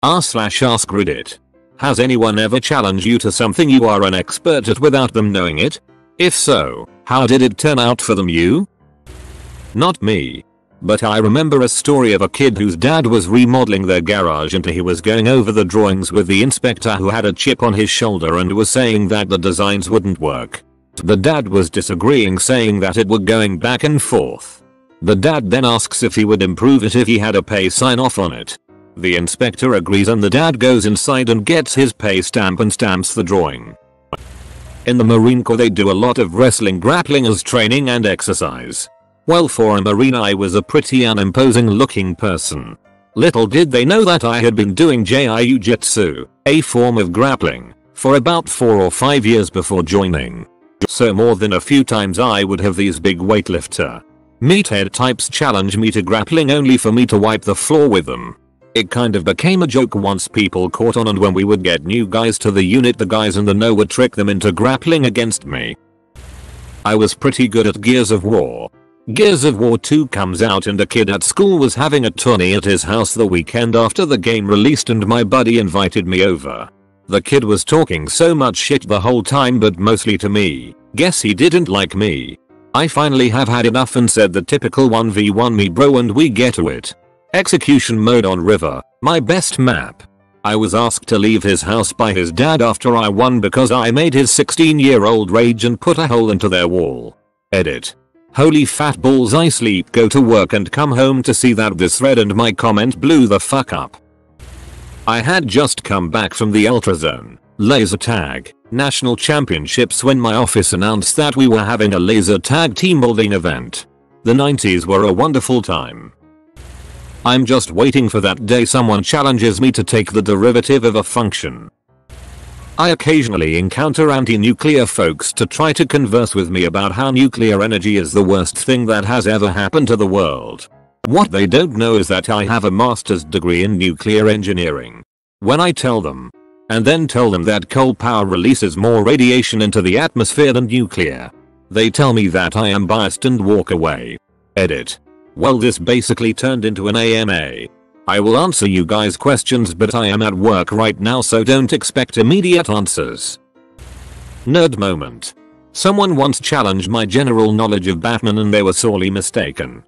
r/AskReddit. Has anyone ever challenged you to something you are an expert at without them knowing it? If so, how did it turn out for them? You? Not me. But I remember a story of a kid whose dad was remodeling their garage and he was going over the drawings with the inspector who had a chip on his shoulder and was saying that the designs wouldn't work. The dad was disagreeing, saying that it were going back and forth. The dad then asks if he would improve it if he had a pay sign off on it. The inspector agrees and the dad goes inside and gets his pay stamp and stamps the drawing. In the Marine Corps they do a lot of wrestling grappling as training and exercise. Well, for a Marine I was a pretty unimposing looking person. Little did they know that I had been doing Jiu-Jitsu, a form of grappling, for about 4 or 5 years before joining. So more than a few times I would have these big weightlifter meathead types challenge me to grappling only for me to wipe the floor with them. It kind of became a joke once people caught on, and when we would get new guys to the unit the guys in the know would trick them into grappling against me. I was pretty good at Gears of War. Gears of War 2 comes out and a kid at school was having a tourney at his house the weekend after the game released and my buddy invited me over. The kid was talking so much shit the whole time, but mostly to me. Guess he didn't like me. I finally have had enough and said the typical 1v1 me bro, and we get to it. Execution mode on River, my best map. I was asked to leave his house by his dad after I won because I made his 16-year-old rage and put a hole into their wall. Edit. Holy fat balls, I sleep, go to work and come home to see that this thread and my comment blew the fuck up. I had just come back from the Ultrazone laser tag national championships when my office announced that we were having a laser tag team building event. The 90s were a wonderful time. I'm just waiting for that day someone challenges me to take the derivative of a function. I occasionally encounter anti-nuclear folks to try to converse with me about how nuclear energy is the worst thing that has ever happened to the world. What they don't know is that I have a master's degree in nuclear engineering. When I tell them, and then tell them that coal power releases more radiation into the atmosphere than nuclear, they tell me that I am biased and walk away. Edit. Well, this basically turned into an AMA. I will answer you guys questions, but I am at work right now, so don't expect immediate answers. Nerd moment. Someone once challenged my general knowledge of Batman and they were sorely mistaken.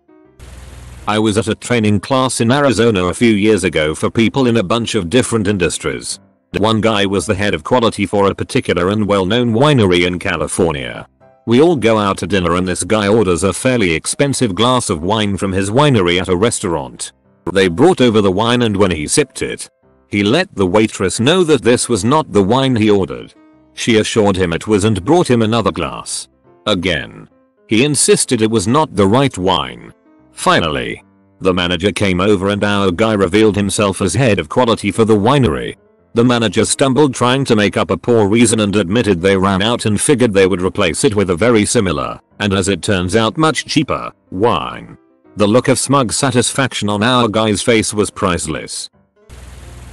I was at a training class in Arizona a few years ago for people in a bunch of different industries. One guy was the head of quality for a particular and well-known winery in California. We all go out to dinner and this guy orders a fairly expensive glass of wine from his winery at a restaurant. They brought over the wine and when he sipped it, he let the waitress know that this was not the wine he ordered. She assured him it was and brought him another glass. Again. He insisted it was not the right wine. Finally, the manager came over and our guy revealed himself as head of quality for the winery. The manager stumbled trying to make up a poor reason and admitted they ran out and figured they would replace it with a very similar, and as it turns out much cheaper, wine. The look of smug satisfaction on our guy's face was priceless.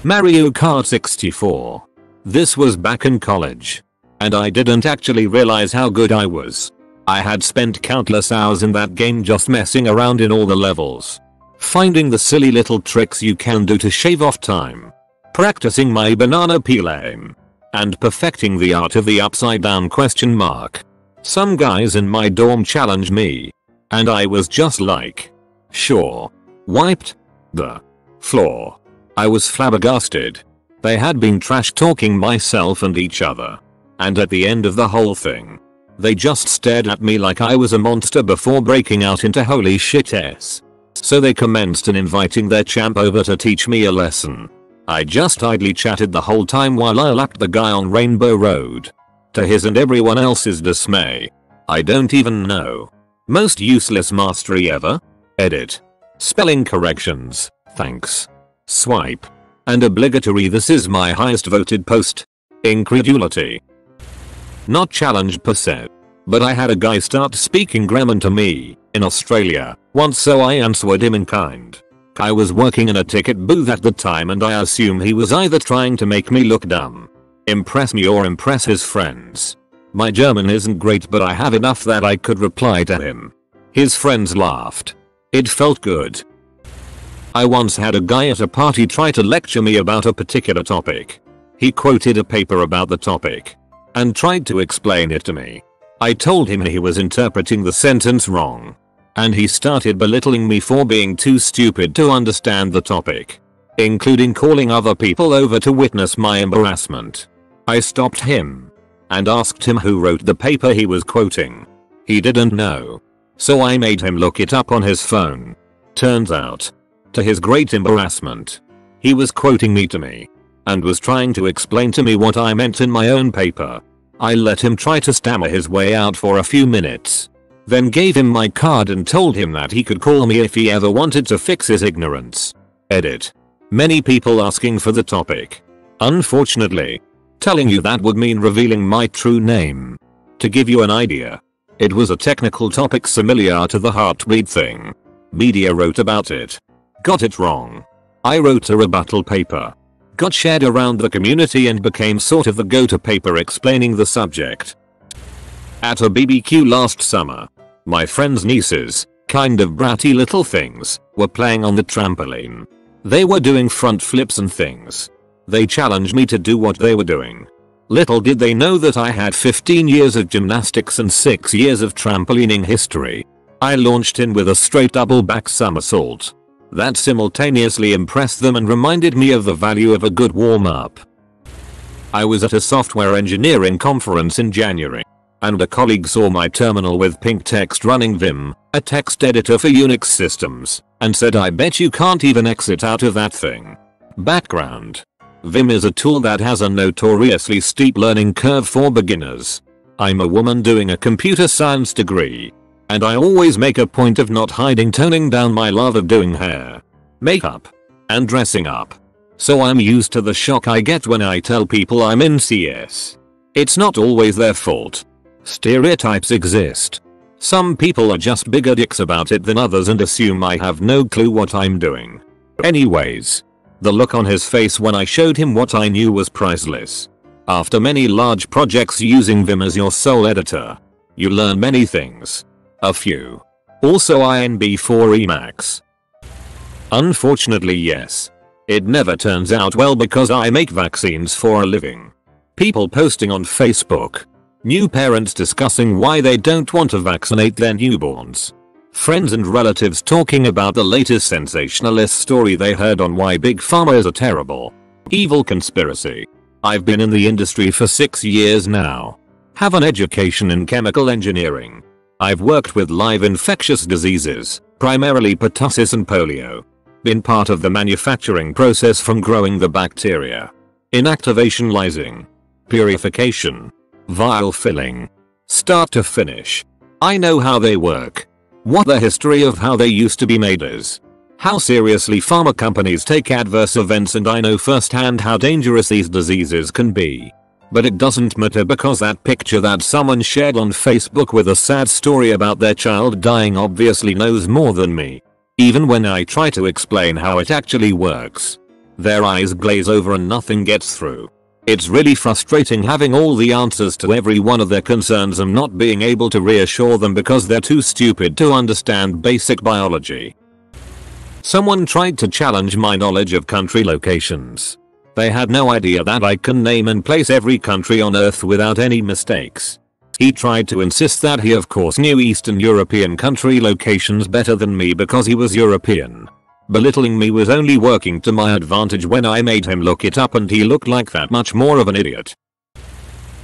Mario Kart 64. This was back in college. And I didn't actually realize how good I was. I had spent countless hours in that game just messing around in all the levels. Finding the silly little tricks you can do to shave off time. Practicing my banana peel aim. And perfecting the art of the upside down question mark. Some guys in my dorm challenged me. And I was just like, sure. Wiped the floor. I was flabbergasted. They had been trash talking myself and each other. And at the end of the whole thing, they just stared at me like I was a monster before breaking out into holy shit s. So they commenced in inviting their champ over to teach me a lesson. I just idly chatted the whole time while I lapped the guy on Rainbow Road. To his and everyone else's dismay, I don't even know. Most useless mastery ever? Edit. Spelling corrections, thanks. Swipe. And obligatory, this is my highest voted post. Incredulity. Not challenged per se. But I had a guy start speaking German to me, in Australia, once, so I answered him in kind. I was working in a ticket booth at the time and I assume he was either trying to make me look dumb, impress me or impress his friends. My German isn't great but I have enough that I could reply to him. His friends laughed. It felt good. I once had a guy at a party try to lecture me about a particular topic. He quoted a paper about the topic and tried to explain it to me. I told him he was interpreting the sentence wrong, and he started belittling me for being too stupid to understand the topic, including calling other people over to witness my embarrassment. I stopped him and asked him who wrote the paper he was quoting. He didn't know, so I made him look it up on his phone. Turns out, to his great embarrassment, he was quoting me to me and was trying to explain to me what I meant in my own paper. I let him try to stammer his way out for a few minutes, then gave him my card and told him that he could call me if he ever wanted to fix his ignorance. Edit. Many people asking for the topic. Unfortunately, telling you that would mean revealing my true name. To give you an idea, it was a technical topic similar to the heartbleed thing. Media wrote about it. Got it wrong. I wrote a rebuttal paper. Got shared around the community and became sort of the go-to paper explaining the subject. At a BBQ last summer, my friend's nieces, kind of bratty little things, were playing on the trampoline. They were doing front flips and things. They challenged me to do what they were doing. Little did they know that I had 15 years of gymnastics and 6 years of trampolining history. I launched in with a straight double back somersault. That simultaneously impressed them and reminded me of the value of a good warm-up. I was at a software engineering conference in January, and a colleague saw my terminal with pink text running Vim, a text editor for Unix systems, and said, "I bet you can't even exit out of that thing." Background: Vim is a tool that has a notoriously steep learning curve for beginners. I'm a woman doing a computer science degree, and I always make a point of not hiding toning down my love of doing hair, makeup, and dressing up. So I'm used to the shock I get when I tell people I'm in CS. It's not always their fault. Stereotypes exist. Some people are just bigger dicks about it than others and assume I have no clue what I'm doing. Anyways, the look on his face when I showed him what I knew was priceless. After many large projects using Vim as your sole editor, you learn many things. A few. Also INB4 Emacs. Unfortunately, yes. It never turns out well because I make vaccines for a living. People posting on Facebook. New parents discussing why they don't want to vaccinate their newborns. Friends and relatives talking about the latest sensationalist story they heard on why Big Pharma is a terrible, evil conspiracy. I've been in the industry for 6 years now. Have an education in chemical engineering. I've worked with live infectious diseases, primarily pertussis and polio. Been part of the manufacturing process from growing the bacteria, inactivation lysing, purification, vial filling, start to finish. I know how they work, what the history of how they used to be made is, how seriously pharma companies take adverse events, and I know firsthand how dangerous these diseases can be. But it doesn't matter because that picture that someone shared on Facebook with a sad story about their child dying obviously knows more than me. Even when I try to explain how it actually works, their eyes glaze over and nothing gets through. It's really frustrating having all the answers to every one of their concerns and not being able to reassure them because they're too stupid to understand basic biology. Someone tried to challenge my knowledge of country locations. They had no idea that I can name and place every country on Earth without any mistakes. He tried to insist that he of course knew Eastern European country locations better than me because he was European. Belittling me was only working to my advantage when I made him look it up, and he looked like that much more of an idiot.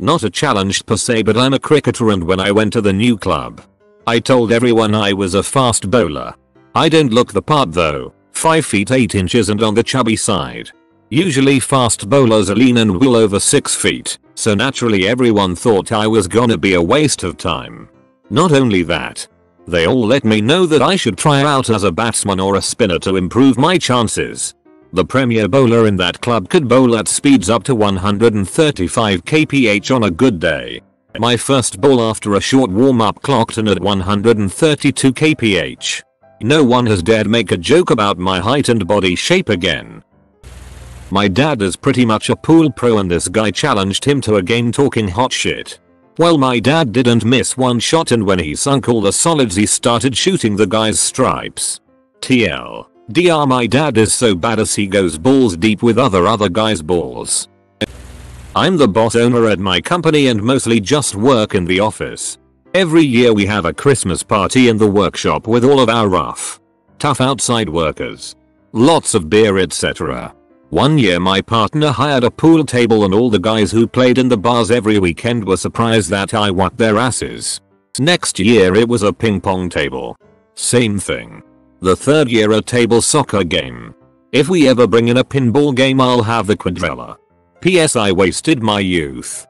Not a challenge per se, but I'm a cricketer, and when I went to the new club, I told everyone I was a fast bowler. I don't look the part though, 5 feet 8 inches and on the chubby side. Usually fast bowlers are lean and well over 6 feet, so naturally everyone thought I was gonna be a waste of time. Not only that, they all let me know that I should try out as a batsman or a spinner to improve my chances. The premier bowler in that club could bowl at speeds up to 135 kph on a good day. My first ball after a short warm-up clocked in at 132 kph. No one has dared make a joke about my height and body shape again. My dad is pretty much a pool pro, and this guy challenged him to a game talking hot shit. Well, my dad didn't miss one shot, and when he sunk all the solids he started shooting the guy's stripes. TL. Dr. My dad is so bad as he goes balls deep with other guys' balls. I'm the boss owner at my company and mostly just work in the office. Every year we have a Christmas party in the workshop with all of our rough, tough outside workers. Lots of beer, etc. One year my partner hired a pool table and all the guys who played in the bars every weekend were surprised that I whacked their asses. Next year it was a ping pong table. Same thing. The third year a table soccer game. If we ever bring in a pinball game I'll have the quadrilla. PS I wasted my youth.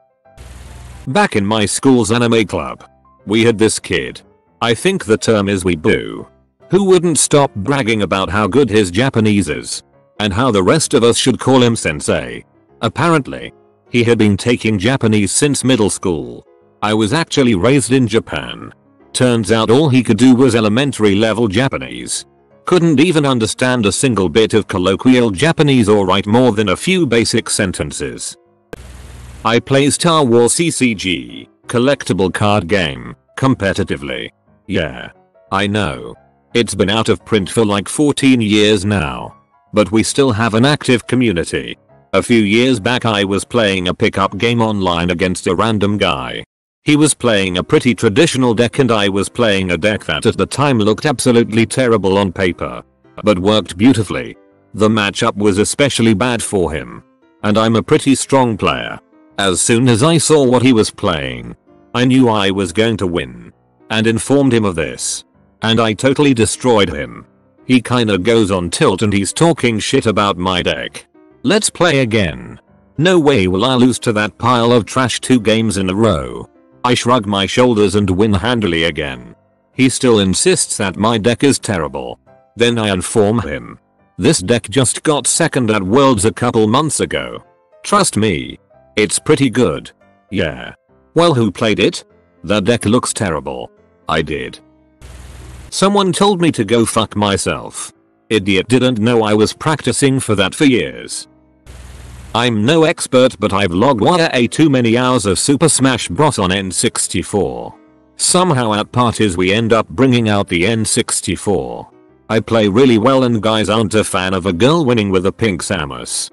Back in my school's anime club, we had this kid. I think the term is weeboo. Who wouldn't stop bragging about how good his Japanese is. And how the rest of us should call him sensei. Apparently, he had been taking Japanese since middle school. I was actually raised in Japan. Turns out all he could do was elementary level Japanese. Couldn't even understand a single bit of colloquial Japanese or write more than a few basic sentences. I play Star Wars CCG, collectible card game, competitively. Yeah. I know. It's been out of print for like 14 years now. But we still have an active community. A few years back I was playing a pickup game online against a random guy. He was playing a pretty traditional deck and I was playing a deck that at the time looked absolutely terrible on paper. But worked beautifully. The matchup was especially bad for him. And I'm a pretty strong player. As soon as I saw what he was playing, I knew I was going to win. And informed him of this. And I totally destroyed him. He kinda goes on tilt and he's talking shit about my deck. Let's play again. No way will I lose to that pile of trash 2 games in a row. I shrug my shoulders and win handily again. He still insists that my deck is terrible. Then I inform him. This deck just got second at Worlds a couple months ago. Trust me. It's pretty good. Yeah. Well, who played it? The deck looks terrible. I did. Someone told me to go fuck myself. Idiot didn't know I was practicing for that for years. I'm no expert but I've logged way too many hours of Super Smash Bros on N64. Somehow at parties we end up bringing out the N64. I play really well and guys aren't a fan of a girl winning with a pink Samus.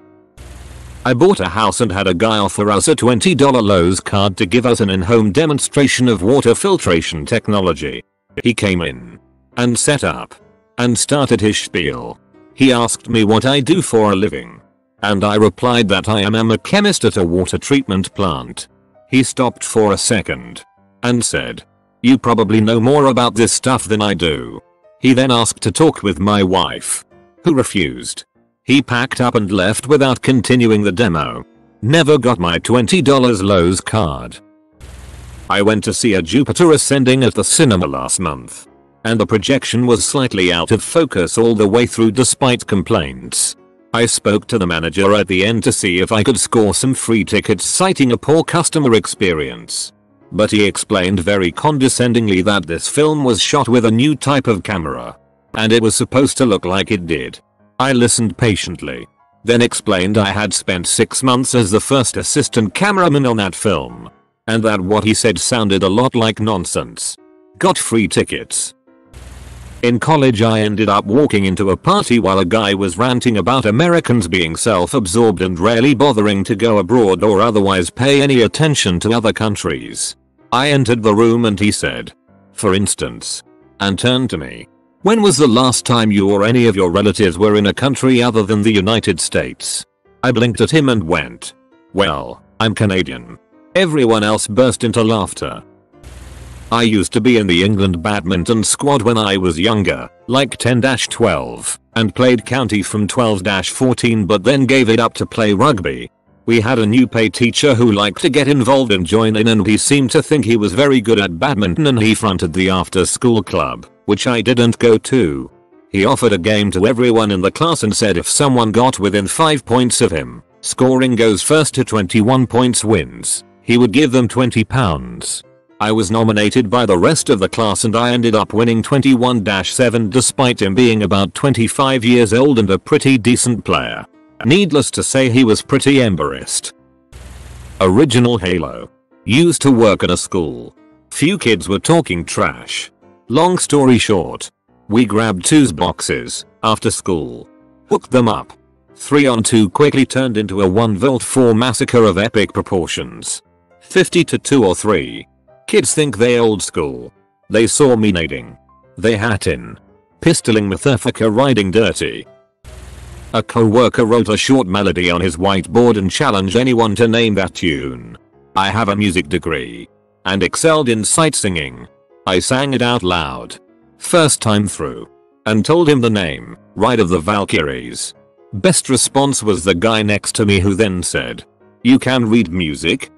I bought a house and had a guy offer us a $20 Lowe's card to give us an in-home demonstration of water filtration technology. He came in and set up and started his spiel. He asked me what I do for a living. And I replied that I am a chemist at a water treatment plant. He stopped for a second and said, "You probably know more about this stuff than I do." He then asked to talk with my wife, who refused. He packed up and left without continuing the demo. Never got my $20 Lowe's card. I went to see a Jupiter Ascending at the cinema last month. And the projection was slightly out of focus all the way through despite complaints. I spoke to the manager at the end to see if I could score some free tickets citing a poor customer experience. But he explained very condescendingly that this film was shot with a new type of camera. And it was supposed to look like it did. I listened patiently. Then explained I had spent 6 months as the first assistant cameraman on that film. And that what he said sounded a lot like nonsense. Got free tickets. In college I ended up walking into a party while a guy was ranting about Americans being self-absorbed and rarely bothering to go abroad or otherwise pay any attention to other countries. I entered the room and he said, "For instance," and turned to me. "When was the last time you or any of your relatives were in a country other than the United States?" I blinked at him and went, "Well, I'm Canadian." Everyone else burst into laughter. I used to be in the England badminton squad when I was younger, like 10-12, and played county from 12-14 but then gave it up to play rugby. We had a new pay teacher who liked to get involved and join in and he seemed to think he was very good at badminton and he fronted the after school club, which I didn't go to. He offered a game to everyone in the class and said if someone got within 5 points of him, scoring goes first to 21 points wins, he would give them £20. I was nominated by the rest of the class and I ended up winning 21-7 despite him being about 25 years old and a pretty decent player. Needless to say he was pretty embarrassed. Original Halo. Used to work at a school. Few kids were talking trash. Long story short, we grabbed 2 boxes, After school. Hooked them up. 3-on-2 quickly turned into a 1v4 massacre of epic proportions. 50 to 2 or 3. Kids think they old school. They saw me nading. They hat in. Pistoling Motherfucker riding dirty. A co-worker wrote a short melody on his whiteboard and challenged anyone to name that tune. I have a music degree. And excelled in sight singing. I sang it out loud. First time through. And told him the name, Ride of the Valkyries. Best response was the guy next to me who then said, "You can read music?"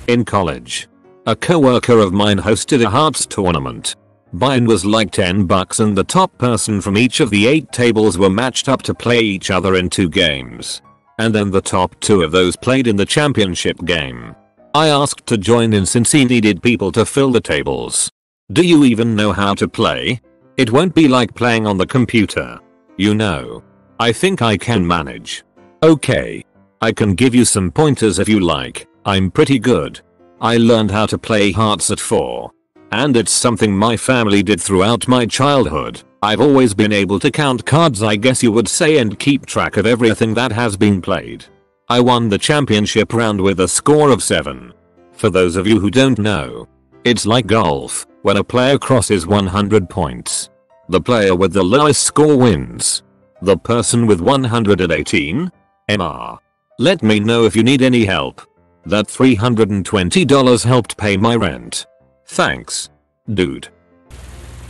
In college. A coworker of mine hosted a hearts tournament. Buy-in was like $10 and the top person from each of the 8 tables were matched up to play each other in 2 games. And then the top 2 of those played in the championship game. I asked to join in since he needed people to fill the tables. Do you even know how to play? It won't be like playing on the computer. You know. I think I can manage. Okay. I can give you some pointers if you like. I'm pretty good. I learned how to play hearts at 4. And it's something my family did throughout my childhood. I've always been able to count cards, I guess you would say, and keep track of everything that has been played. I won the championship round with a score of 7. For those of you who don't know, it's like golf, when a player crosses 100 points. The player with the lowest score wins. The person with 118? MR. Let me know if you need any help. That $320 helped pay my rent. Thanks. Dude.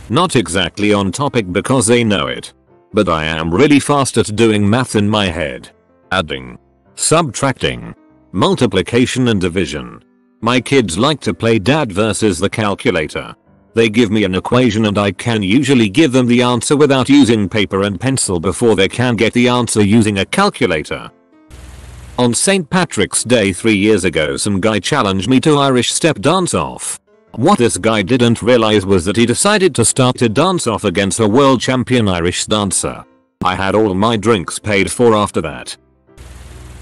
Not exactly on topic because they know it. But I am really fast at doing math in my head. Adding. Subtracting. Multiplication and division. My kids like to play dad versus the calculator. They give me an equation and I can usually give them the answer without using paper and pencil before they can get the answer using a calculator. On St. Patrick's Day 3 years ago, some guy challenged me to Irish step dance off. What this guy didn't realize was that he decided to start a dance off against a world champion Irish dancer. I had all my drinks paid for after that.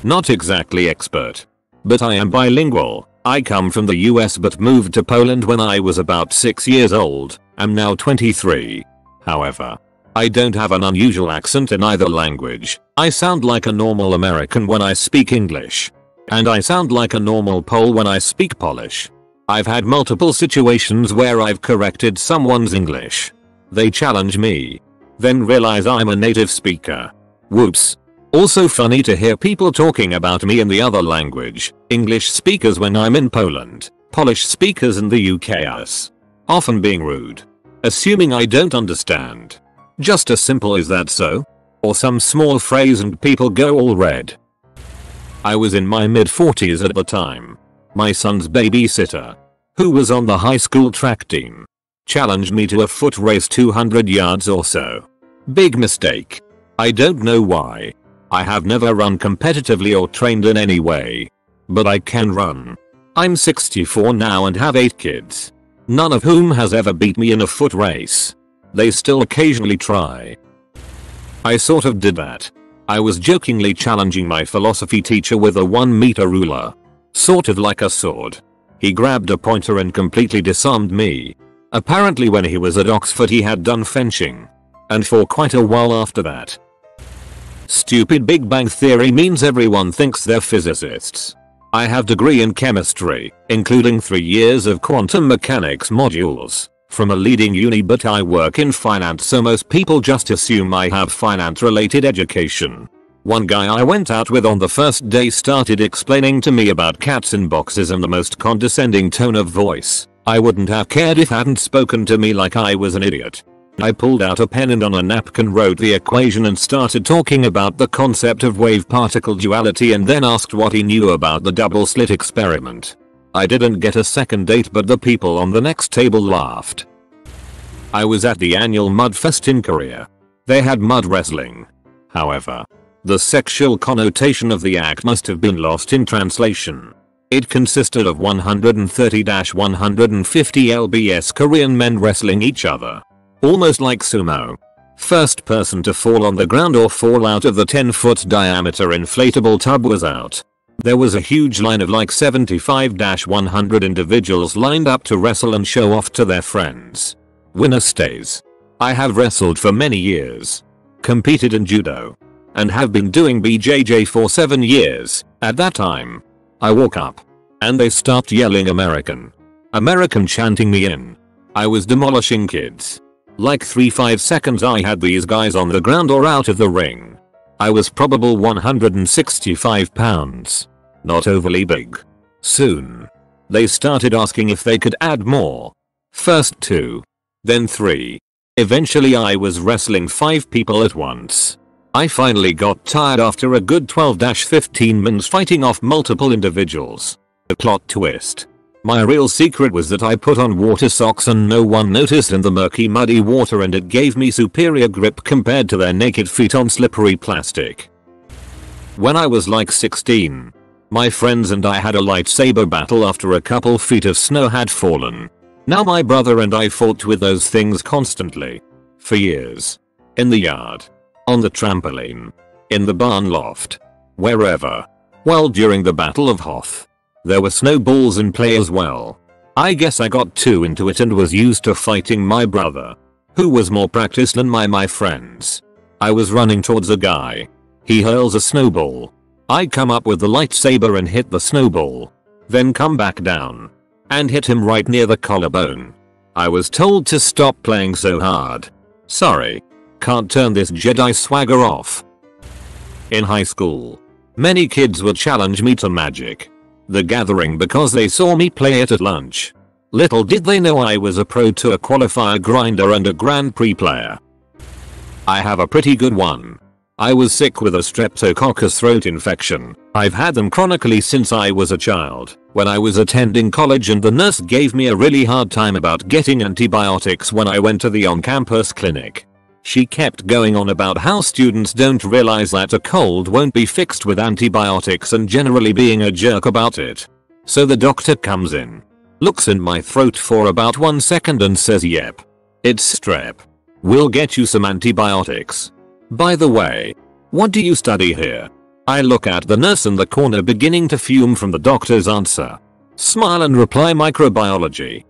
Not exactly expert. But I am bilingual. I come from the US but moved to Poland when I was about 6 years old. I'm now 23. However, I don't have an unusual accent in either language. I sound like a normal American when I speak English. And I sound like a normal Pole when I speak Polish. I've had multiple situations where I've corrected someone's English. They challenge me. Then realize I'm a native speaker. Whoops. Also funny to hear people talking about me in the other language, English speakers when I'm in Poland, Polish speakers in the UK us. Often being rude. Assuming I don't understand. Just as simple as that, so? Or some small phrase and people go all red. I was in my mid-40s at the time. My son's babysitter, who was on the high school track team, challenged me to a foot race 200 yards or so. Big mistake. I don't know why. I have never run competitively or trained in any way. But I can run. I'm 64 now and have 8 kids. None of whom has ever beat me in a foot race. They still occasionally try. I sort of did that. I was jokingly challenging my philosophy teacher with a 1-meter ruler. Sort of like a sword. He grabbed a pointer and completely disarmed me. Apparently when he was at Oxford he had done fencing. And for quite a while after that. Stupid Big Bang Theory means everyone thinks they're physicists. I have degree in chemistry, including 3 years of quantum mechanics modules, from a leading uni, but I work in finance, so most people just assume I have finance related education. One guy I went out with on the first day started explaining to me about cats in boxes in the most condescending tone of voice. I wouldn't have cared if hadn't spoken to me like I was an idiot. I pulled out a pen and on a napkin wrote the equation and started talking about the concept of wave-particle duality and then asked what he knew about the double-slit experiment. I didn't get a second date, but the people on the next table laughed. I was at the annual Mudfest in Korea. They had mud wrestling. However, the sexual connotation of the act must have been lost in translation. It consisted of 130-150 lbs Korean men wrestling each other. Almost like sumo. First person to fall on the ground or fall out of the 10-foot diameter inflatable tub was out. There was a huge line of like 75-100 individuals lined up to wrestle and show off to their friends. Winner stays. I have wrestled for many years. competed in judo, and have been doing BJJ for 7 years. At that time, I woke up and they stopped yelling American, American chanting me in. I was demolishing kids. Like 3-5 seconds I had these guys on the ground or out of the ring. I was probably 165 pounds. Not overly big. Soon, they started asking if they could add more. First 2. Then 3. Eventually I was wrestling 5 people at once. I finally got tired after a good 12-15 minutes fighting off multiple individuals. The plot twist. My real secret was that I put on water socks and no one noticed in the murky muddy water, and it gave me superior grip compared to their naked feet on slippery plastic. When I was like 16, my friends and I had a lightsaber battle after a couple feet of snow had fallen. Now my brother and I fought with those things constantly. For years. In the yard. On the trampoline. In the barn loft. Wherever. Well, during the Battle of Hoth, there were snowballs in play as well. I guess I got too into it and was used to fighting my brother, who was more practiced than my friends. I was running towards a guy. He hurls a snowball. I come up with the lightsaber and hit the snowball. Then come back down. And hit him right near the collarbone. I was told to stop playing so hard. Sorry. Can't turn this Jedi swagger off. In high school, many kids would challenge me to Magic the Gathering because they saw me play it at lunch. Little did they know I was a Pro Tour qualifier grinder and a Grand Prix player. I have a pretty good one. I was sick with a streptococcus throat infection. I've had them chronically since I was a child, when I was attending college, and the nurse gave me a really hard time about getting antibiotics when I went to the on-campus clinic. She kept going on about how students don't realize that a cold won't be fixed with antibiotics and generally being a jerk about it. So the doctor comes in, looks in my throat for about 1 second and says, "Yep. It's strep. We'll get you some antibiotics. By the way, what do you study here?" I look at the nurse in the corner beginning to fume from the doctor's answer. Smile and reply, "Microbiology."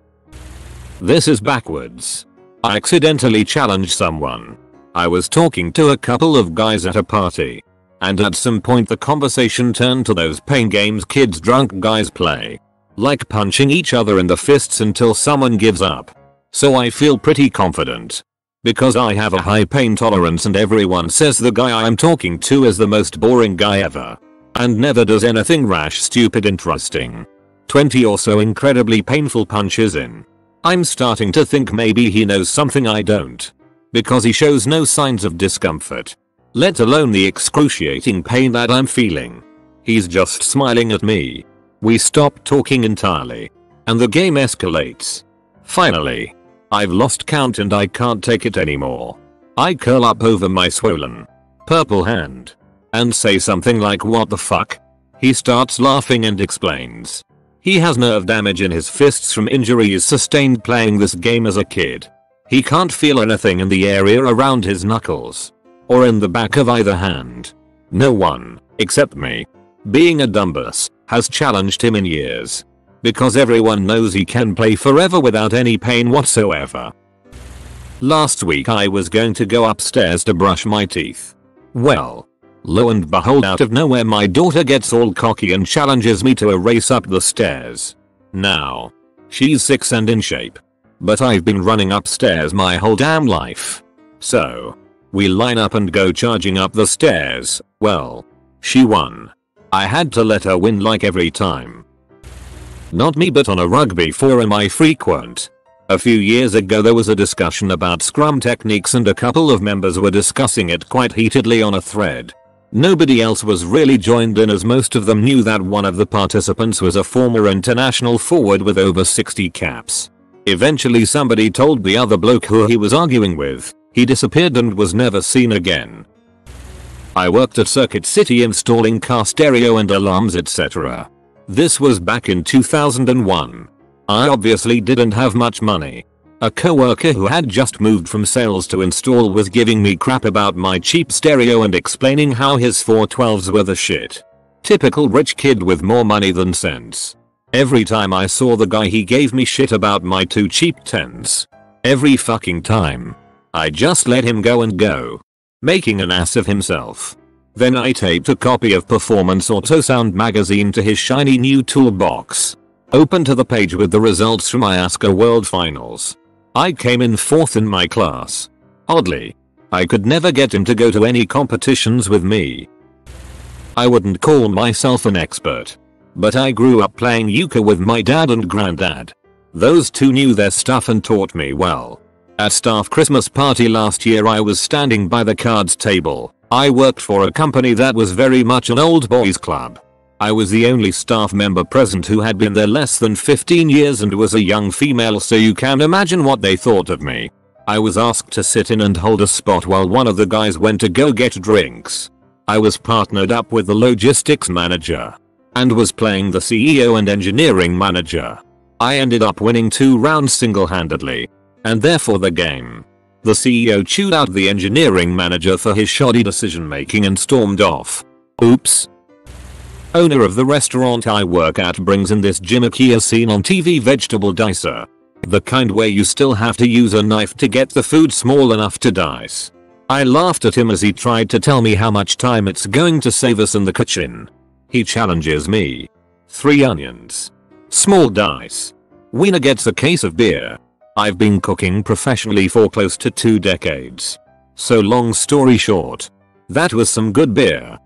This is backwards. I accidentally challenged someone. I was talking to a couple of guys at a party, and at some point the conversation turned to those pain games kids drunk guys play. Like punching each other in the fists until someone gives up. So I feel pretty confident. Because I have a high pain tolerance and everyone says the guy I'm talking to is the most boring guy ever. And never does anything rash, stupid, interesting. 20 or so incredibly painful punches in. I'm starting to think maybe he knows something I don't. Because he shows no signs of discomfort. Let alone the excruciating pain that I'm feeling. He's just smiling at me. We stop talking entirely. And the game escalates. Finally, I've lost count and I can't take it anymore. I curl up over my swollen, purple hand. And say something like, "What the fuck?" He starts laughing and explains. He has nerve damage in his fists from injuries sustained playing this game as a kid. He can't feel anything in the area around his knuckles. Or in the back of either hand. No one, except me, being a dumbass, has challenged him in years. Because everyone knows he can play forever without any pain whatsoever. Last week I was going to go upstairs to brush my teeth. Well, lo and behold, out of nowhere my daughter gets all cocky and challenges me to a race up the stairs. Now, she's 6 and in shape. But I've been running upstairs my whole damn life. So, we line up and go charging up the stairs. Well, she won. I had to let her win like every time. Not me, but on a rugby forum I frequent. A few years ago there was a discussion about scrum techniques and a couple of members were discussing it quite heatedly on a thread. Nobody else was really joined in as most of them knew that one of the participants was a former international forward with over 60 caps. Eventually somebody told the other bloke who he was arguing with. He disappeared and was never seen again. I worked at Circuit City installing car stereo and alarms, etc. This was back in 2001. I obviously didn't have much money. A coworker who had just moved from sales to install was giving me crap about my cheap stereo and explaining how his 412s were the shit. Typical rich kid with more money than sense. Every time I saw the guy he gave me shit about my 2 cheap 10s. Every fucking time. I just let him go and go. making an ass of himself. Then I taped a copy of Performance Autosound magazine to his shiny new toolbox. Open to the page with the results from my AskReddit World Finals. I came in 4th in my class. Oddly, I could never get him to go to any competitions with me. I wouldn't call myself an expert, but I grew up playing euchre with my dad and granddad. Those two knew their stuff and taught me well. At staff Christmas party last year I was standing by the cards table. I worked for a company that was very much an old boys club. I was the only staff member present who had been there less than 15 years and was a young female, so you can imagine what they thought of me. I was asked to sit in and hold a spot while one of the guys went to go get drinks. I was partnered up with the logistics manager and was playing the CEO and engineering manager. I ended up winning 2 rounds single-handedly, and therefore the game. The CEO chewed out the engineering manager for his shoddy decision making and stormed off. Oops. Owner of the restaurant I work at brings in this gimmicky as seen on TV vegetable dicer. The kind where you still have to use a knife to get the food small enough to dice. I laughed at him as he tried to tell me how much time it's going to save us in the kitchen. He challenges me. 3 onions. Small dice. Wiener gets a case of beer. I've been cooking professionally for close to 2 decades. So long story short, that was some good beer.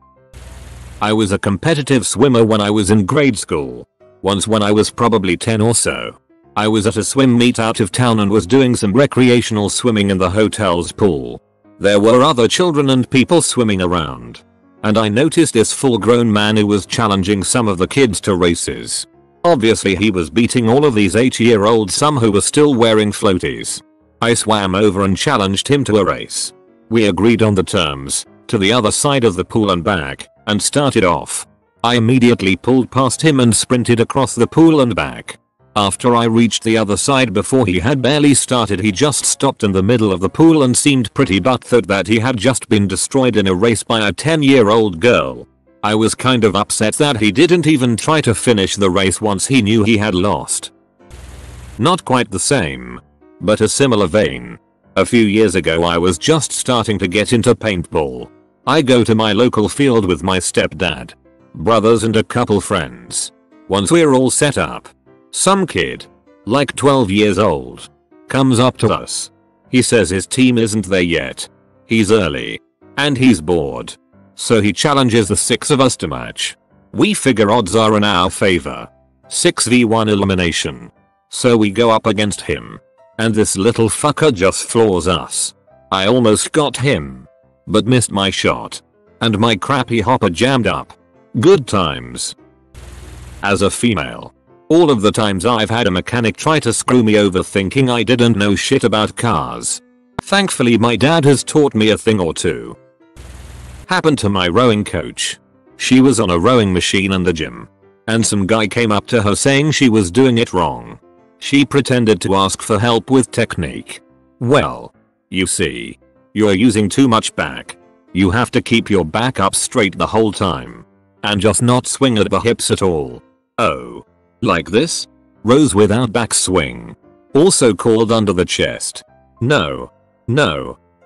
I was a competitive swimmer when I was in grade school. Once when I was probably 10 or so, I was at a swim meet out of town and was doing some recreational swimming in the hotel's pool. There were other children and people swimming around, and I noticed this full-grown man who was challenging some of the kids to races. Obviously he was beating all of these 8-year-olds, some who were still wearing floaties. I swam over and challenged him to a race. We agreed on the terms, to the other side of the pool and back, and started off. I immediately pulled past him and sprinted across the pool and back. After I reached the other side before he had barely started, he just stopped in the middle of the pool and seemed pretty butthurt that he had just been destroyed in a race by a 10-year-old girl. I was kind of upset that he didn't even try to finish the race once he knew he had lost. Not quite the same, but a similar vein. A few years ago I was just starting to get into paintball. I go to my local field with my stepdad, brothers and a couple friends. Once we're all set up, some kid, like 12 years old, comes up to us. He says his team isn't there yet. He's early, and he's bored. So he challenges the 6 of us to match. We figure odds are in our favor. 6v1 elimination. So we go up against him. And this little fucker just floors us. I almost got him, but missed my shot. And my crappy hopper jammed up. Good times. As a female, all of the times I've had a mechanic try to screw me over thinking I didn't know shit about cars. Thankfully my dad has taught me a thing or two. Happened to my rowing coach. She was on a rowing machine in the gym, and some guy came up to her saying she was doing it wrong. She pretended to ask for help with technique. Well, you see, you're using too much back. You have to keep your back up straight the whole time, and just not swing at the hips at all. Oh. Like this? Rows without backswing. Also called under the chest. No.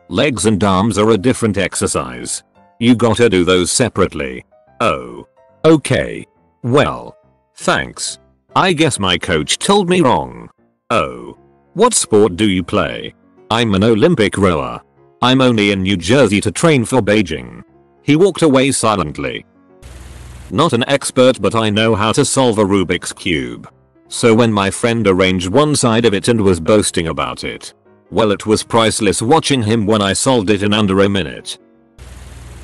Legs and arms are a different exercise. You gotta do those separately. Oh. Okay. Well. Thanks. I guess my coach told me wrong. Oh. What sport do you play? I'm an Olympic rower. I'm only in New Jersey to train for Beijing. He walked away silently. Not an expert, but I know how to solve a Rubik's Cube. So when my friend arranged one side of it and was boasting about it, well, it was priceless watching him when I solved it in under a minute.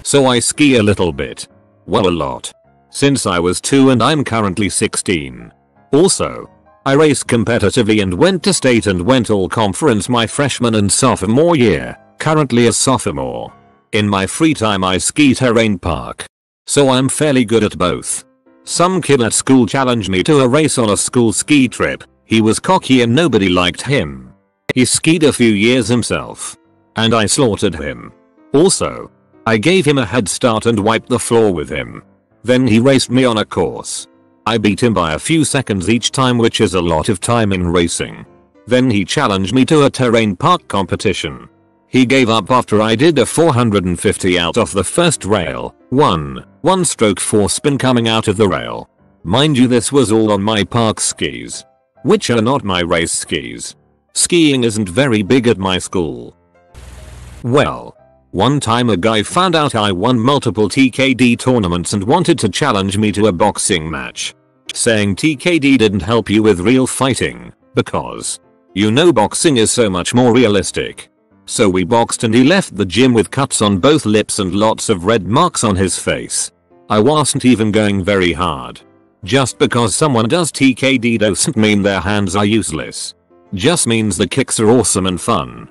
So I ski a little bit. Well, a lot. Since I was 2 and I'm currently 16. Also, I race competitively and went to state and went all conference my freshman and sophomore year, currently a sophomore. In my free time I ski terrain park. So I'm fairly good at both. Some kid at school challenged me to a race on a school ski trip. He was cocky and nobody liked him. He skied a few years himself, and I slaughtered him. Also, I gave him a head start and wiped the floor with him. Then he raced me on a course. I beat him by a few seconds each time, which is a lot of time in racing. Then he challenged me to a terrain park competition. He gave up after I did a 450 out of the first rail, 1 stroke 4 spin coming out of the rail. Mind you, this was all on my park skis, which are not my race skis. Skiing isn't very big at my school. Well, one time a guy found out I won multiple TKD tournaments and wanted to challenge me to a boxing match, saying TKD didn't help you with real fighting, because, you know, boxing is so much more realistic. So we boxed and he left the gym with cuts on both lips and lots of red marks on his face. I wasn't even going very hard. Just because someone does TKD doesn't mean their hands are useless. Just means the kicks are awesome and fun.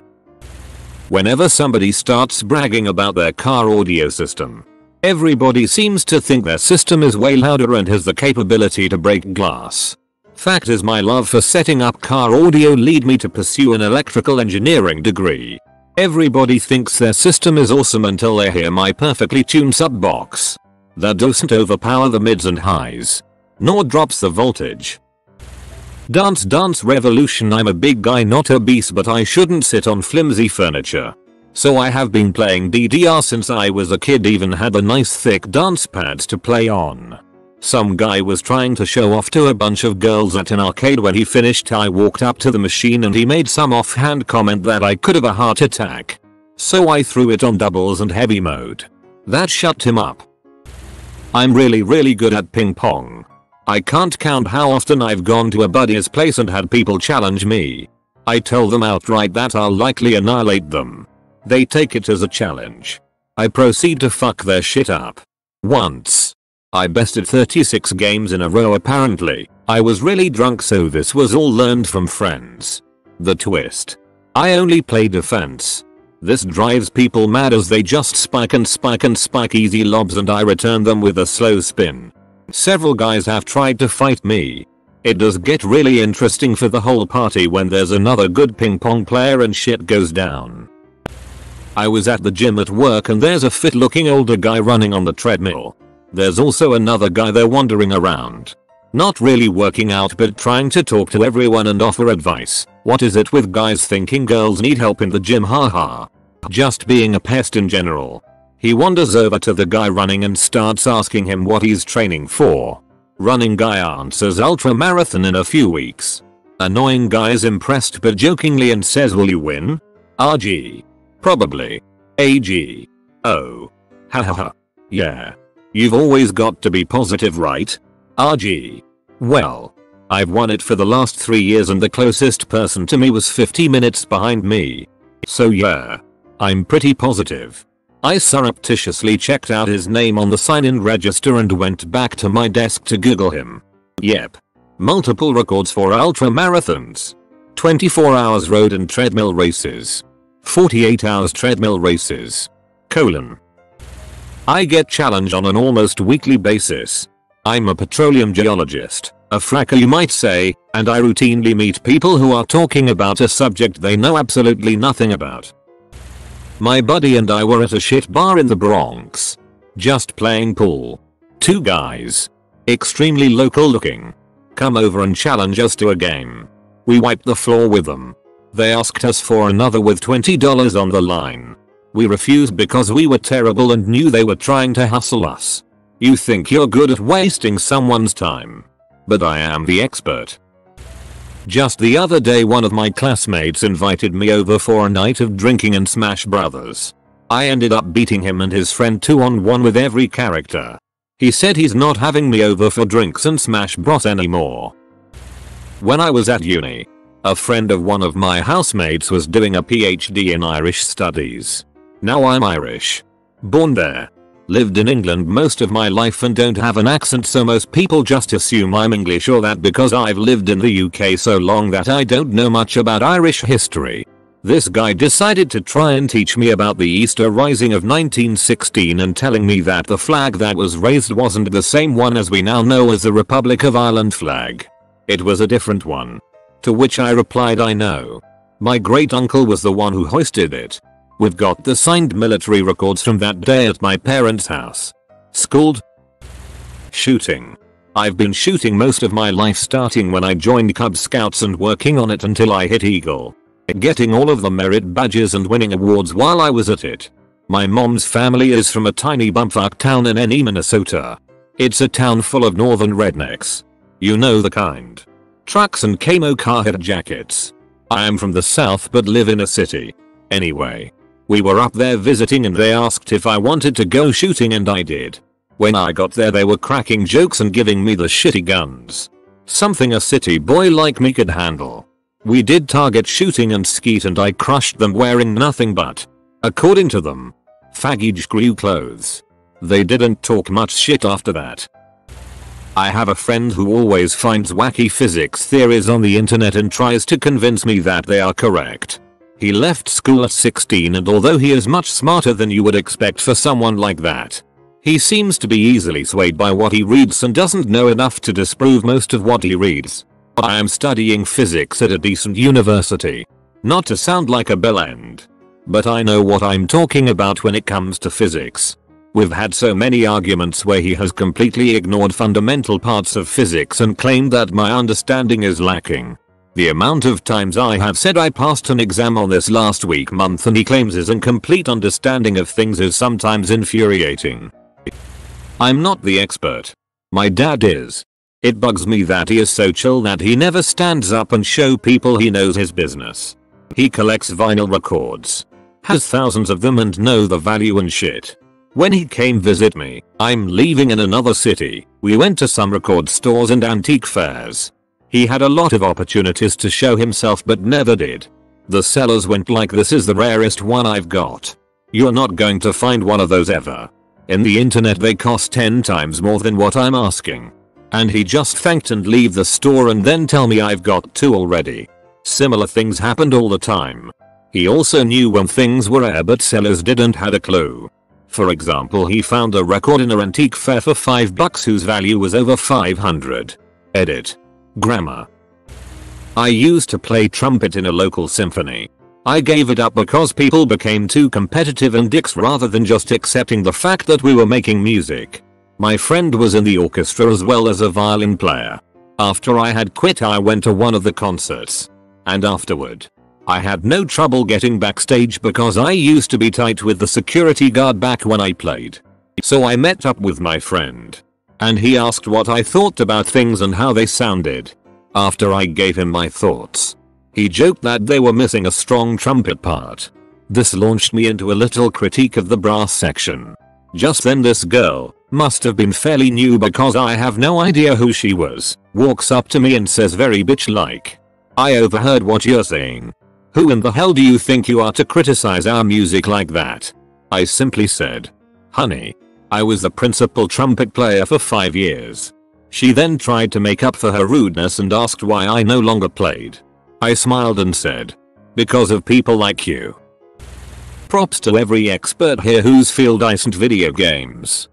Whenever somebody starts bragging about their car audio system, everybody seems to think their system is way louder and has the capability to break glass. Fact is, my love for setting up car audio lead me to pursue an electrical engineering degree. Everybody thinks their system is awesome until they hear my perfectly tuned sub box that doesn't overpower the mids and highs, nor drops the voltage. Dance revolution. I'm a big guy, not obese, but I shouldn't sit on flimsy furniture. So I have been playing DDR since I was a kid, even had a nice thick dance pads to play on. Some guy was trying to show off to a bunch of girls at an arcade. When he finished, I walked up to the machine and he made some offhand comment that I could have a heart attack. So I threw it on doubles and heavy mode. That shut him up. I'm really good at ping pong. I can't count how often I've gone to a buddy's place and had people challenge me. I tell them outright that I'll likely annihilate them. They take it as a challenge. I proceed to fuck their shit up. Once, I bested 36 games in a row. Apparently, I was really drunk, so this was all learned from friends. The twist: I only play defense. This drives people mad as they just spike easy lobs and I return them with a slow spin. Several guys have tried to fight me. It does get really interesting for the whole party when there's another good ping pong player and shit goes down. I was at the gym at work and there's a fit looking older guy running on the treadmill. There's also another guy there wandering around. Not really working out but trying to talk to everyone and offer advice. What is it with guys thinking girls need help in the gym? Haha. Just being a pest in general. He wanders over to the guy running and starts asking him what he's training for. Running guy answers ultra marathon in a few weeks. Annoying guy is impressed but jokingly and says, will you win? RG. Probably. AG. Oh. Hahaha. Yeah. You've always got to be positive, right? RG. Well, I've won it for the last 3 years and the closest person to me was 50 minutes behind me. So yeah. I'm pretty positive. I surreptitiously checked out his name on the sign-in register and went back to my desk to Google him. Yep. Multiple records for ultra marathons. 24 hours road and treadmill races. 48 hours treadmill races. I get challenged on an almost weekly basis. I'm a petroleum geologist, a fracker you might say, and I routinely meet people who are talking about a subject they know absolutely nothing about. My buddy and I were at a shit bar in the Bronx. Just playing pool. 2 guys. Extremely local looking. Come over and challenge us to a game. We wiped the floor with them. They asked us for another with $20 on the line. We refused because we were terrible and knew they were trying to hustle us. You think you're good at wasting someone's time. But I am the expert. Just the other day, one of my classmates invited me over for a night of drinking and Smash Brothers. I ended up beating him and his friend 2-on-1 with every character. He said he's not having me over for drinks and Smash Bros anymore. When I was at uni, a friend of one of my housemates was doing a PhD in Irish studies. Now I'm Irish. Born there. Lived in England most of my life and don't have an accent, so most people just assume I'm English, or that because I've lived in the UK so long that I don't know much about Irish history. This guy decided to try and teach me about the Easter Rising of 1916 and telling me that the flag that was raised wasn't the same one as we now know as the Republic of Ireland flag. It was a different one. To which I replied, I know. My great uncle was the one who hoisted it. We've got the signed military records from that day at my parents' house. Schooled? Shooting. I've been shooting most of my life, starting when I joined Cub Scouts and working on it until I hit Eagle. getting all of the merit badges and winning awards while I was at it. My mom's family is from a tiny bumfuck town in Ene, Minnesota. It's a town full of northern rednecks. You know the kind. Trucks and camo carhead jackets. I am from the south but live in a city. Anyway, we were up there visiting and they asked if I wanted to go shooting and I did. When I got there they were cracking jokes and giving me the shitty guns. Something a city boy like me could handle. We did target shooting and skeet and I crushed them wearing nothing but, according to them, faggy screw clothes. They didn't talk much shit after that. I have a friend who always finds wacky physics theories on the internet and tries to convince me that they are correct. He left school at 16 and although he is much smarter than you would expect for someone like that, he seems to be easily swayed by what he reads and doesn't know enough to disprove most of what he reads. I am studying physics at a decent university. Not to sound like a bellend, but I know what I'm talking about when it comes to physics. We've had so many arguments where he has completely ignored fundamental parts of physics and claimed that my understanding is lacking. The amount of times I have said I passed an exam on this last month and he claims his incomplete understanding of things is sometimes infuriating. I'm not the expert. My dad is. It bugs me that he is so chill that he never stands up and show people he knows his business. He collects vinyl records. Has thousands of them and know the value and shit. When he came visit me, I'm leaving in another city, we went to some record stores and antique fairs. He had a lot of opportunities to show himself but never did. The sellers went like this is the rarest one I've got. You're not going to find one of those ever. In the internet they cost 10 times more than what I'm asking. And he just thanked and leave the store and then tell me I've got 2 already. Similar things happened all the time. He also knew when things were rare but sellers didn't had a clue. For example, he found a record in an antique fair for $5 whose value was over 500. Edit. Grammar. I used to play trumpet in a local symphony. I gave it up because people became too competitive and dicks rather than just accepting the fact that we were making music. My friend was in the orchestra as well as a violin player. After I had quit I went to one of the concerts. And afterward, I had no trouble getting backstage because I used to be tight with the security guard back when I played. So I met up with my friend. And he asked what I thought about things and how they sounded. After I gave him my thoughts, he joked that they were missing a strong trumpet part. This launched me into a little critique of the brass section. Just then this girl, must have been fairly new because I have no idea who she was, walks up to me and says very bitch-like, "I overheard what you're saying. Who in the hell do you think you are to criticize our music like that?" I simply said, "Honey, I was the principal trumpet player for 5 years." She then tried to make up for her rudeness and asked why I no longer played. I smiled and said, "Because of people like you." Props to every expert here whose field isn't video games.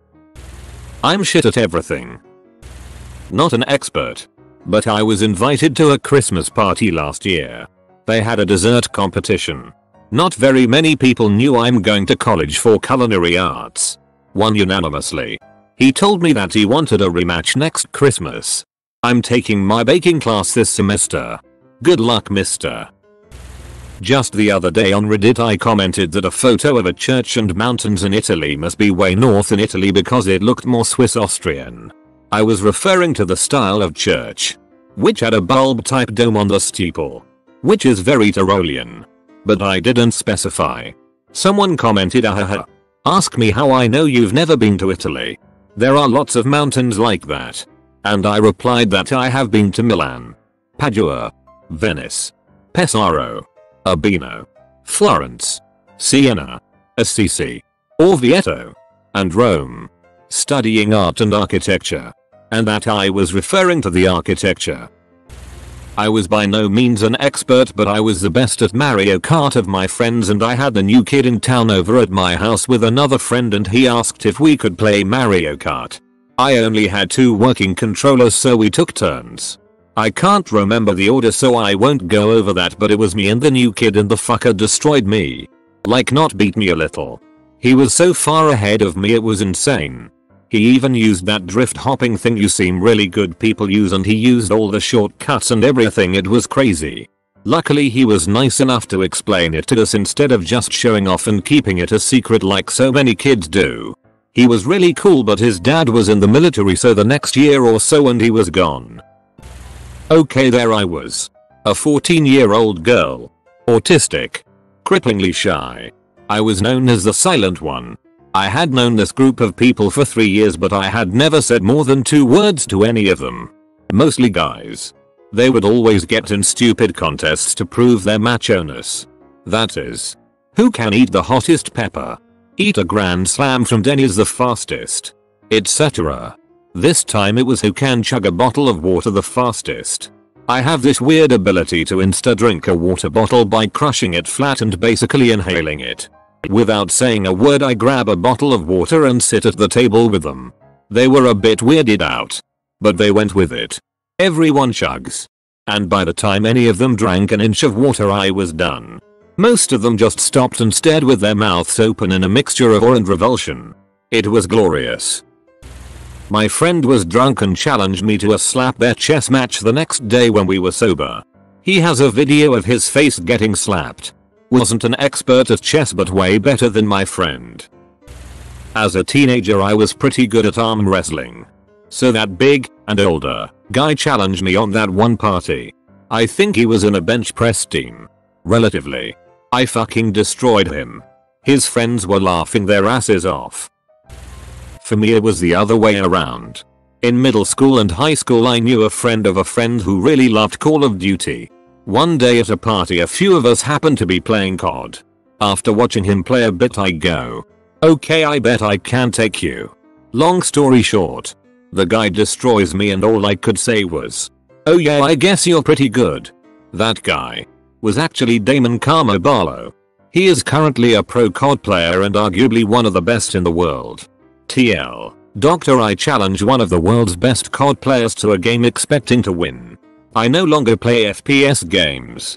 I'm shit at everything. Not an expert. But I was invited to a Christmas party last year. They had a dessert competition. Not very many people knew I'm going to college for culinary arts. Won unanimously. He told me that he wanted a rematch next Christmas. I'm taking my baking class this semester. Good luck, mister. Just the other day on Reddit I commented that a photo of a church and mountains in Italy must be way north in Italy because it looked more Swiss Austrian. I was referring to the style of church, which had a bulb type dome on the steeple, which is very Tyrolean. But I didn't specify. Someone commented, "Ahaha. Ask me how I know you've never been to Italy. There are lots of mountains like that." And I replied that I have been to Milan, Padua, Venice, Pesaro, Urbino, Florence, Siena, Assisi, Orvieto, and Rome, studying art and architecture. And that I was referring to the architecture. I was by no means an expert but I was the best at Mario Kart of my friends and I had the new kid in town over at my house with another friend and he asked if we could play Mario Kart. I only had 2 working controllers so we took turns. I can't remember the order so I won't go over that but it was me and the new kid and the fucker destroyed me. Like not beat me a little. He was so far ahead of me it was insane. He even used that drift hopping thing you seem really good people use and he used all the shortcuts and everything, it was crazy. Luckily he was nice enough to explain it to us instead of just showing off and keeping it a secret like so many kids do. He was really cool, but his dad was in the military, so the next year or so and he was gone. Okay, there I was. A 14-year-old girl. Autistic. Cripplingly shy. I was known as the silent one. I had known this group of people for 3 years, but I had never said more than 2 words to any of them. Mostly guys. They would always get in stupid contests to prove their macho-ness. That is, who can eat the hottest pepper? Eat a Grand Slam from Denny's the fastest? Etc. This time it was who can chug a bottle of water the fastest. I have this weird ability to insta-drink a water bottle by crushing it flat and basically inhaling it. Without saying a word, I grab a bottle of water and sit at the table with them. They were a bit weirded out, but they went with it. Everyone chugs. And by the time any of them drank an inch of water, I was done. Most of them just stopped and stared with their mouths open in a mixture of awe and revulsion. It was glorious. My friend was drunk and challenged me to a slap bear chess match the next day when we were sober. He has a video of his face getting slapped. Wasn't an expert at chess, but way better than my friend. As a teenager I was pretty good at arm wrestling. So that big and older guy challenged me on that one party. I think he was in a bench press team. Relatively. I fucking destroyed him. His friends were laughing their asses off. For me it was the other way around. In middle school and high school I knew a friend of a friend who really loved Call of Duty. One day at a party a few of us happened to be playing COD. After watching him play a bit I go, "Okay, I bet I can take you." Long story short, the guy destroys me and all I could say was, "Oh yeah, I guess you're pretty good." That guy was actually Damon Carmobalo. He is currently a pro COD player and arguably one of the best in the world. TL. Doctor, I challenge one of the world's best COD players to a game expecting to win. I no longer play FPS games.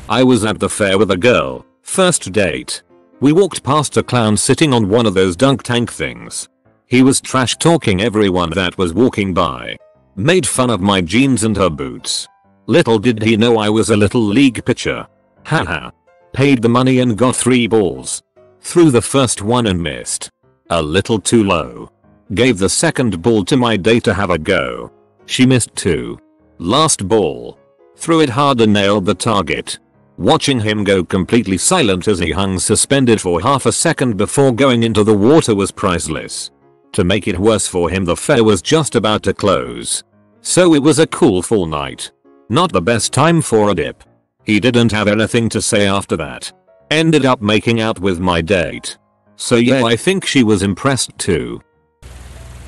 I was at the fair with a girl. First date. We walked past a clown sitting on one of those dunk tank things. He was trash talking everyone that was walking by. Made fun of my jeans and her boots. Little did he know I was a little league pitcher. Haha. Paid the money and got 3 balls. Threw the first one and missed. A little too low. Gave the second ball to my date to have a go. She missed too. Last ball. Threw it hard and nailed the target. Watching him go completely silent as he hung suspended for half a second before going into the water was priceless. To make it worse for him, the fair was just about to close. So it was a cool fall night. Not the best time for a dip. He didn't have anything to say after that. Ended up making out with my date. So yeah, I think she was impressed too.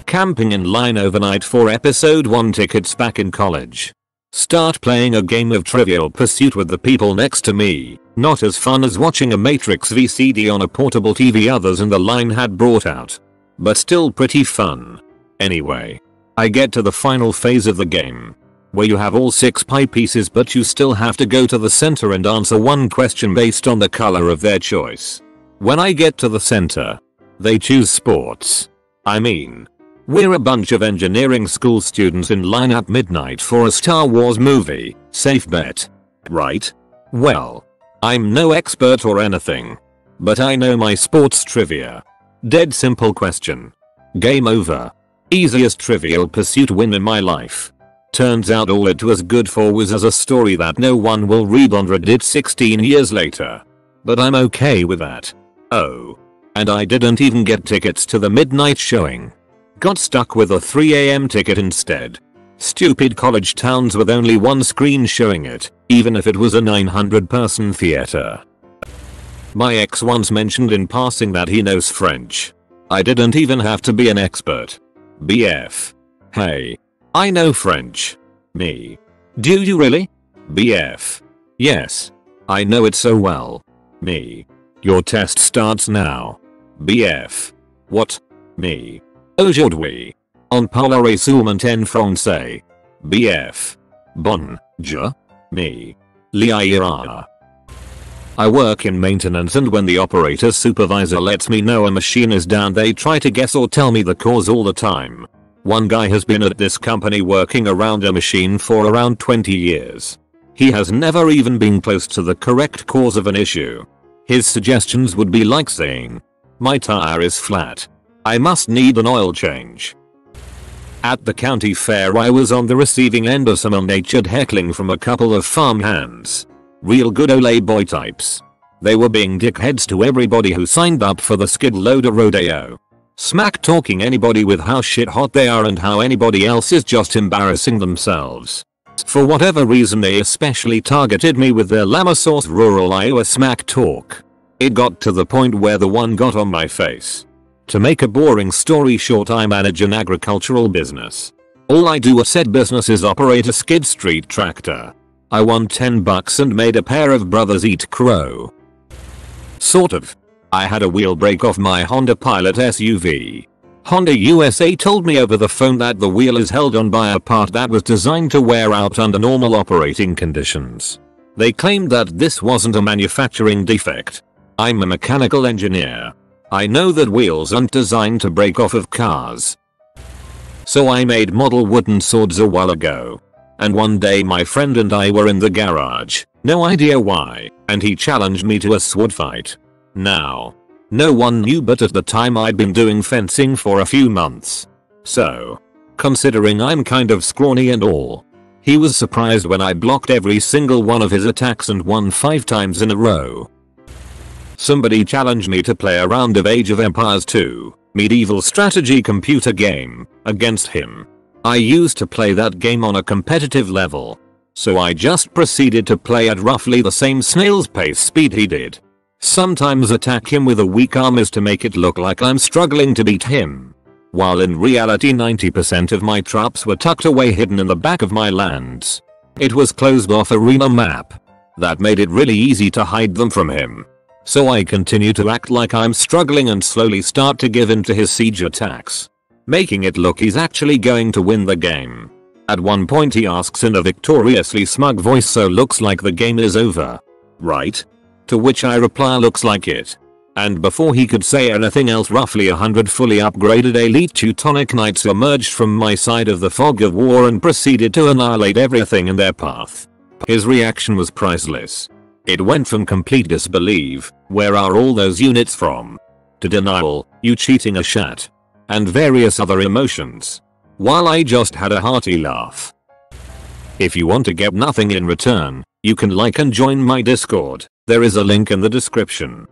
Camping in line overnight for episode 1 tickets back in college. Start playing a game of Trivial Pursuit with the people next to me. Not as fun as watching a Matrix VCD on a portable TV others in the line had brought out. But still pretty fun. Anyway, I get to the final phase of the game, where you have all 6 pie pieces but you still have to go to the center and answer one question based on the color of their choice. When I get to the center, they choose sports. I mean, we're a bunch of engineering school students in line at midnight for a Star Wars movie. Safe bet. Right? Well, I'm no expert or anything, but I know my sports trivia. Dead simple question. Game over. Easiest Trivial Pursuit win in my life. Turns out all it was good for was as a story that no one will read on Reddit 16 years later. But I'm okay with that. Oh. And I didn't even get tickets to the midnight showing. Got stuck with a 3 AM ticket instead. Stupid college towns with only one screen showing it, even if it was a 900-person theater. My ex once mentioned in passing that he knows French. I didn't even have to be an expert. BF. Hey. I know French. Me. Do you really? BF. Yes. I know it so well. Me. Your test starts now. BF. What? Me. Aujourd'hui. On parlerait sûrement en français. BF. Bonjour. Me. L'ira. I work in maintenance, and when the operator supervisor lets me know a machine is down, they try to guess or tell me the cause all the time. One guy has been at this company working around a machine for around 20 years. He has never even been close to the correct cause of an issue. His suggestions would be like saying, "My tire is flat. I must need an oil change." At the county fair I was on the receiving end of some unnatured heckling from a couple of farmhands. Real good ole boy types. They were being dickheads to everybody who signed up for the skid loader rodeo. Smack talking anybody with how shit hot they are and how anybody else is just embarrassing themselves. For whatever reason they especially targeted me with their Lamasource rural Iowa smack talk. It got to the point where the one got on my face. To make a boring story short, I manage an agricultural business. All I do at said business is operate a skid street tractor. I won $10 and made a pair of brothers eat crow. Sort of. I had a wheel break off my Honda Pilot SUV. Honda USA told me over the phone that the wheel is held on by a part that was designed to wear out under normal operating conditions. They claimed that this wasn't a manufacturing defect. I'm a mechanical engineer. I know that wheels aren't designed to break off of cars. So I made model wooden swords a while ago. And one day my friend and I were in the garage, no idea why, and he challenged me to a sword fight. Now, no one knew, but at the time I'd been doing fencing for a few months. So, considering I'm kind of scrawny and all, he was surprised when I blocked every single one of his attacks and won 5 times in a row. Somebody challenged me to play a round of Age of Empires 2, medieval strategy computer game, against him. I used to play that game on a competitive level, so I just proceeded to play at roughly the same snail's pace speed he did. Sometimes attack him with a weak arm is to make it look like I'm struggling to beat him, while in reality 90% of my traps were tucked away hidden in the back of my lands. It was closed off arena map. That made it really easy to hide them from him. So I continue to act like I'm struggling and slowly start to give in to his siege attacks, making it look he's actually going to win the game. At one point he asks in a victoriously smug voice, "So looks like the game is over, right?" To which I reply, "Looks like it." And before he could say anything else, roughly 100 fully upgraded elite Teutonic knights emerged from my side of the fog of war and proceeded to annihilate everything in their path. His reaction was priceless. It went from complete disbelief, "Where are all those units from?" to denial, "You cheating a shat," and various other emotions, while I just had a hearty laugh. If you want to get nothing in return, you can like and join my Discord. There is a link in the description.